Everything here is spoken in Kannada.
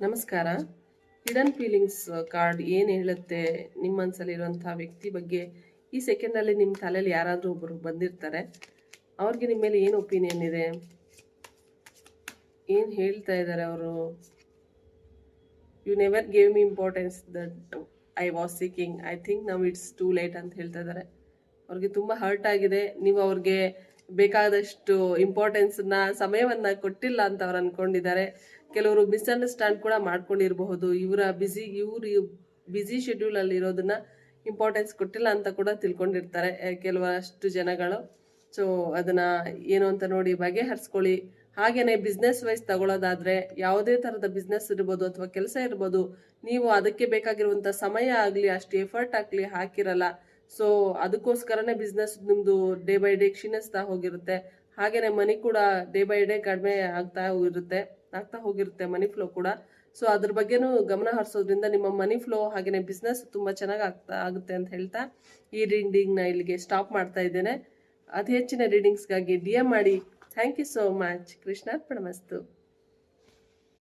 ನಮಸ್ಕಾರ. ಹಿಡನ್ ಫೀಲಿಂಗ್ಸ್ ಕಾರ್ಡ್ ಏನು ಹೇಳುತ್ತೆ ನಿಮ್ಮ ಮನಸ್ಸಲ್ಲಿರುವಂತಹ ವ್ಯಕ್ತಿ ಬಗ್ಗೆ? ಈ ಸೆಕೆಂಡಲ್ಲಿ ನಿಮ್ಮ ತಲೆಯಲ್ಲಿ ಯಾರಾದರೂ ಒಬ್ಬರು ಬಂದಿರ್ತಾರೆ. ಅವ್ರಿಗೆ ನಿಮ್ಮ ಮೇಲೆ ಏನು ಒಪಿನಿಯನ್ ಇದೆ, ಏನು ಹೇಳ್ತಾ ಇದ್ದಾರೆ ಅವರು? You never gave me importance that I was seeking, I think now it's too late ಅಂತ ಹೇಳ್ತಾ ಇದ್ದಾರೆ. ಅವ್ರಿಗೆ ತುಂಬ ಹರ್ಟ್ ಆಗಿದೆ. ನೀವು ಅವ್ರಿಗೆ ಬೇಕಾದಷ್ಟು ಇಂಪಾರ್ಟೆನ್ಸ್ನ ಸಮಯವನ್ನ ಕೊಟ್ಟಿಲ್ಲ ಅಂತ ಅವ್ರು ಅನ್ಕೊಂಡಿದ್ದಾರೆ. ಕೆಲವರು ಮಿಸ್ಅಂಡರ್ಸ್ಟ್ಯಾಂಡ್ ಕೂಡ ಮಾಡ್ಕೊಂಡಿರಬಹುದು. ಇವರು ಬಿಸಿ ಶೆಡ್ಯೂಲ್ ಅಲ್ಲಿ ಇರೋದನ್ನ ಇಂಪಾರ್ಟೆನ್ಸ್ ಕೊಟ್ಟಿಲ್ಲ ಅಂತ ಕೂಡ ತಿಳ್ಕೊಂಡಿರ್ತಾರೆ ಕೆಲವಷ್ಟು ಜನಗಳು. ಸೊ ಅದನ್ನ ಏನು ಅಂತ ನೋಡಿ ಬಗೆಹರಿಸ್ಕೊಳ್ಳಿ. ಹಾಗೇನೆ ಬಿಸ್ನೆಸ್ ವೈಸ್ ತಗೊಳ್ಳೋದಾದ್ರೆ ಯಾವುದೇ ತರದ ಬಿಸ್ನೆಸ್ ಇರ್ಬೋದು ಅಥವಾ ಕೆಲಸ ಇರ್ಬೋದು, ನೀವು ಅದಕ್ಕೆ ಬೇಕಾಗಿರುವಂತ ಸಮಯ ಆಗ್ಲಿ, ಅಷ್ಟು ಎಫರ್ಟ್ ಆಗ್ಲಿ ಹಾಕಿರಲ್ಲ. ಸೊ ಅದಕ್ಕೋಸ್ಕರನೇ ಬಿಸ್ನೆಸ್ ನಿಮ್ದು ಡೇ ಬೈ ಡೇ ಕ್ಷೀಣಿಸ್ತಾ ಹೋಗಿರುತ್ತೆ. ಹಾಗೇನೆ ಮನಿ ಕೂಡ ಡೇ ಬೈ ಡೇ ಕಡಿಮೆ ಆಗ್ತಾ ಹೋಗಿರುತ್ತೆ ಮನಿ ಫ್ಲೋ ಕೂಡ. ಸೊ ಅದ್ರ ಬಗ್ಗೆನೂ ಗಮನ ಹರಿಸೋದ್ರಿಂದ ನಿಮ್ಮ ಮನಿ ಫ್ಲೋ ಹಾಗೇನೆ ಬಿಸ್ನೆಸ್ ತುಂಬಾ ಚೆನ್ನಾಗಿ ಆಗುತ್ತೆ ಅಂತ ಹೇಳ್ತಾ ಈ ರೀಡಿಂಗ್ ನ ಇಲ್ಲಿಗೆ ಸ್ಟಾಪ್ ಮಾಡ್ತಾ ಇದ್ದೇನೆ. ಅತಿ ಹೆಚ್ಚಿನ ರೀಡಿಂಗ್ಸ್ಗಾಗಿ DM ಮಾಡಿ. Thank you so much. ಕೃಷ್ಣಾರ್ಪಣಮಸ್ತು.